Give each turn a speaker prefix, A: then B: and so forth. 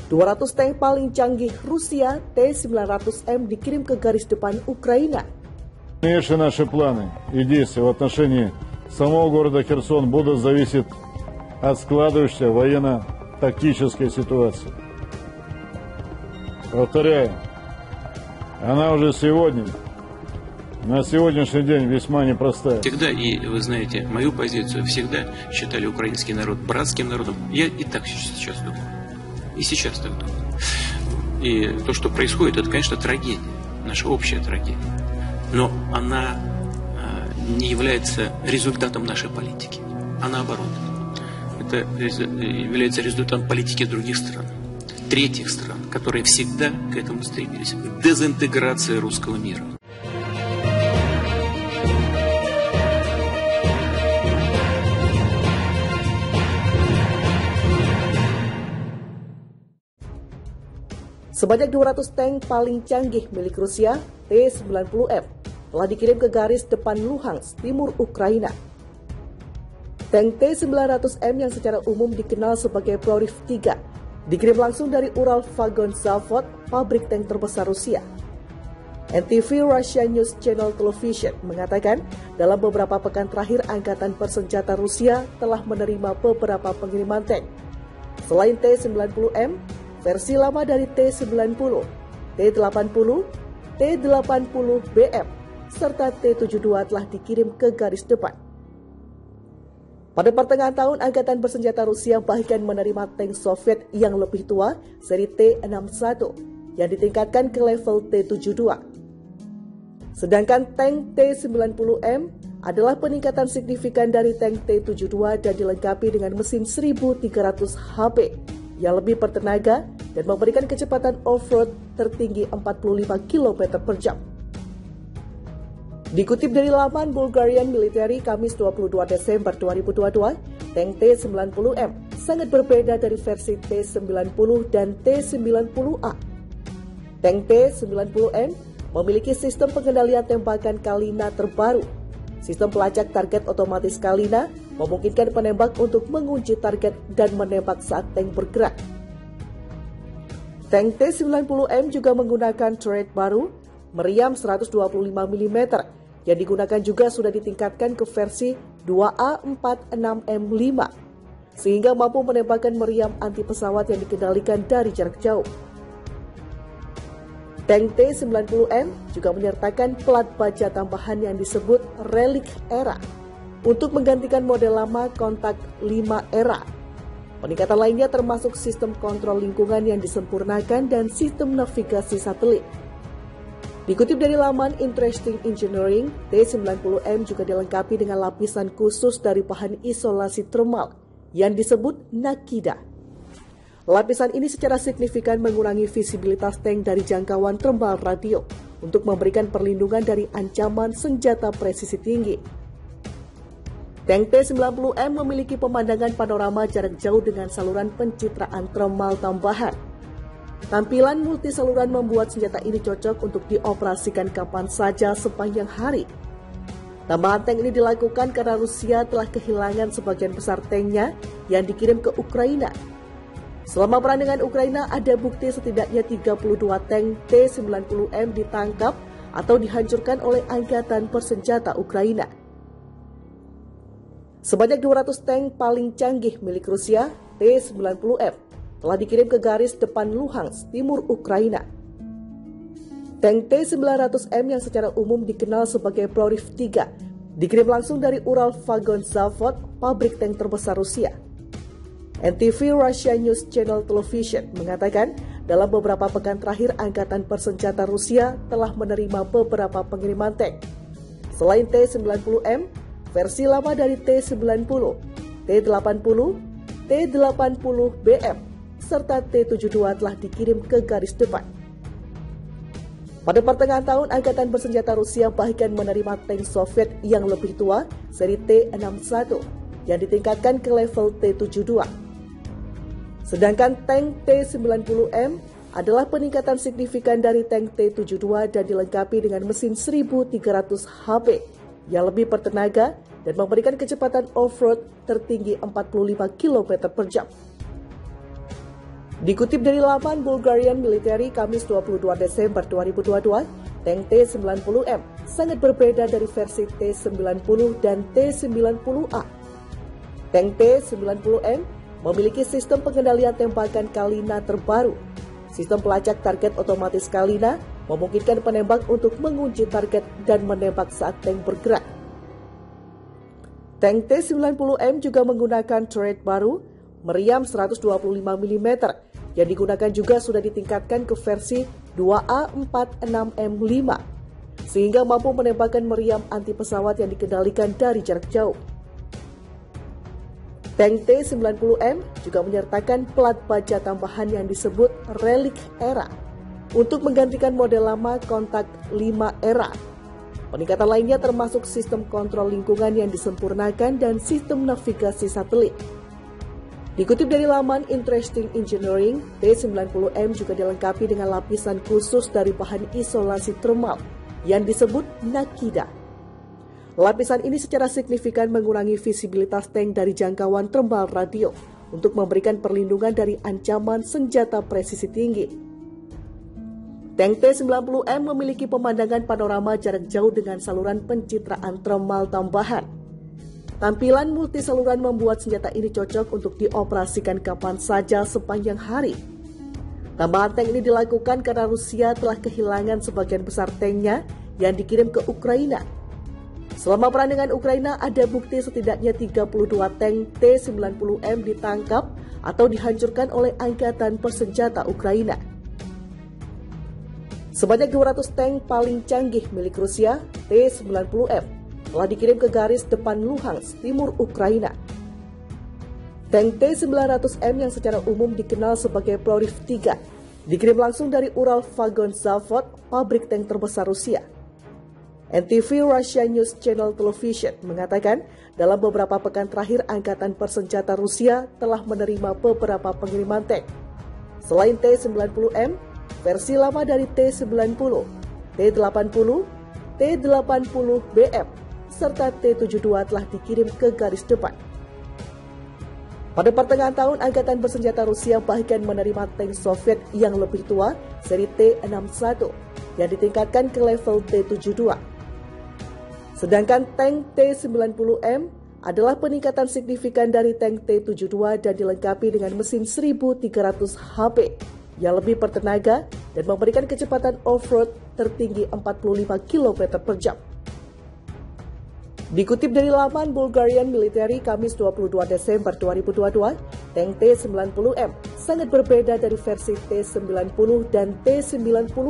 A: 200 tank paling canggih Rusia T-900M dikirim ke garis depan Ukraina.
B: Дальнейшие наши планы и действия в отношении самого города Херсон будут зависеть от складывающейся военно-тактической ситуации. Повторяю, она уже сегодня, на сегодняшний день весьма непростая.
C: Всегда, и вы знаете мою позицию, всегда считали украинский народ братским народом. Я и так сейчас думаю. И сейчас так думаю. И то, что происходит, это, конечно, трагедия. Наша общая трагедия. Но она не является результатом нашей политики. А наоборот. Это является результатом политики других стран. Третьих стран, которые всегда к этому стремились. К дезинтеграции русского мира.
A: Sebanyak 200 tank paling canggih milik Rusia T-90M telah dikirim ke garis depan Luhansk, timur Ukraina. Tank T-900M yang secara umum dikenal sebagai Prorif 3 dikirim langsung dari Ural Vagon Zavod, pabrik tank terbesar Rusia. NTV Russia News Channel Television mengatakan dalam beberapa pekan terakhir Angkatan Bersenjata Rusia telah menerima beberapa pengiriman tank. Selain T-90M, versi lama dari T-90, T-80, T-80BM, serta T-72 telah dikirim ke garis depan. Pada pertengahan tahun, Angkatan Bersenjata Rusia bahkan menerima tank Soviet yang lebih tua, seri T-61, yang ditingkatkan ke level T-72. Sedangkan tank T-90M adalah peningkatan signifikan dari tank T-72 dan dilengkapi dengan mesin 1300 HP yang lebih bertenaga dan memberikan kecepatan off-road tertinggi 45 km per jam. Dikutip dari laman Bulgarian Military Kamis 22 Desember 2022, tank T-90M sangat berbeda dari versi T-90 dan T-90A. Tank T-90M memiliki sistem pengendalian tembakan Kalina terbaru. Sistem pelacak target otomatis Kalina memungkinkan penembak untuk mengunci target dan menembak saat tank bergerak. Tank T-90M juga menggunakan turret baru, meriam 125 mm, yang digunakan juga sudah ditingkatkan ke versi 2A46M5, sehingga mampu menembakkan meriam anti pesawat yang dikendalikan dari jarak jauh. Tank T-90M juga menyertakan plat baja tambahan yang disebut Relic Era untuk menggantikan model lama Kontak 5 Era. Peningkatan lainnya termasuk sistem kontrol lingkungan yang disempurnakan dan sistem navigasi satelit. Dikutip dari laman Interesting Engineering, T-90M juga dilengkapi dengan lapisan khusus dari bahan isolasi termal yang disebut Nakida. Lapisan ini secara signifikan mengurangi visibilitas tank dari jangkauan thermal radio untuk memberikan perlindungan dari ancaman senjata presisi tinggi. Tank T-90M memiliki pemandangan panorama jarak jauh dengan saluran pencitraan thermal tambahan. Tampilan multi saluran membuat senjata ini cocok untuk dioperasikan kapan saja sepanjang hari. Tambahan tank ini dilakukan karena Rusia telah kehilangan sebagian besar tanknya yang dikirim ke Ukraina. Selama perang dengan Ukraina, ada bukti setidaknya 32 tank T-90M ditangkap atau dihancurkan oleh Angkatan Bersenjata Ukraina. Sebanyak 200 tank paling canggih milik Rusia, T-90M, telah dikirim ke garis depan Luhansk, timur Ukraina. Tank T-900M yang secara umum dikenal sebagai Prorif 3, dikirim langsung dari Ural Vagon Zavod, pabrik tank terbesar Rusia. NTV Russia News Channel Television mengatakan dalam beberapa pekan terakhir Angkatan Bersenjata Rusia telah menerima beberapa pengiriman tank. Selain T-90M, versi lama dari T-90, T-80, T-80BM, serta T-72 telah dikirim ke garis depan. Pada pertengahan tahun, Angkatan Bersenjata Rusia bahkan menerima tank Soviet yang lebih tua, seri T-61, yang ditingkatkan ke level T-72. Sedangkan tank T-90M adalah peningkatan signifikan dari tank T-72 dan dilengkapi dengan mesin 1300 HP yang lebih bertenaga dan memberikan kecepatan off-road tertinggi 45 km per jam. Dikutip dari laman Bulgarian Military Kamis 22 Desember 2022, tank T-90M sangat berbeda dari versi T-90 dan T-90A. Tank T-90M memiliki sistem pengendalian tembakan Kalina terbaru. Sistem pelacak target otomatis Kalina memungkinkan penembak untuk mengunci target dan menembak saat tank bergerak. Tank T-90M juga menggunakan turret baru, meriam 125 mm, yang digunakan juga sudah ditingkatkan ke versi 2A46M5, sehingga mampu menembakkan meriam anti pesawat yang dikendalikan dari jarak jauh. Tank T-90M juga menyertakan plat baja tambahan yang disebut Relic Era untuk menggantikan model lama kontak 5 era. Peningkatan lainnya termasuk sistem kontrol lingkungan yang disempurnakan dan sistem navigasi satelit. Dikutip dari laman Interesting Engineering, T-90M juga dilengkapi dengan lapisan khusus dari bahan isolasi termal yang disebut Nakida. Lapisan ini secara signifikan mengurangi visibilitas tank dari jangkauan termal radio untuk memberikan perlindungan dari ancaman senjata presisi tinggi. Tank T-90M memiliki pemandangan panorama jarak jauh dengan saluran pencitraan termal tambahan. Tampilan multi saluran membuat senjata ini cocok untuk dioperasikan kapan saja sepanjang hari. Tambahan tank ini dilakukan karena Rusia telah kehilangan sebagian besar tanknya yang dikirim ke Ukraina. Selama perang dengan Ukraina, ada bukti setidaknya 32 tank T-90M ditangkap atau dihancurkan oleh Angkatan Bersenjata Ukraina. Sebanyak 200 tank paling canggih milik Rusia, T-90M, telah dikirim ke garis depan Luhansk, timur Ukraina. Tank T-900M yang secara umum dikenal sebagai Ploriv 3 dikirim langsung dari Ural Vagon Zavod, pabrik tank terbesar Rusia. NTV Russia News Channel Television mengatakan dalam beberapa pekan terakhir Angkatan Bersenjata Rusia telah menerima beberapa pengiriman tank. Selain T-90M, versi lama dari T-90, T-80, T-80BM, serta T-72 telah dikirim ke garis depan. Pada pertengahan tahun, Angkatan Bersenjata Rusia bahkan menerima tank Soviet yang lebih tua, seri T-61, yang ditingkatkan ke level T-72. Sedangkan tank T-90M adalah peningkatan signifikan dari tank T-72 dan dilengkapi dengan mesin 1300 HP yang lebih bertenaga dan memberikan kecepatan off-road tertinggi 45 km per jam. Dikutip dari laman Bulgarian Military Kamis 22 Desember 2022, tank T-90M sangat berbeda dari versi T-90 dan T-90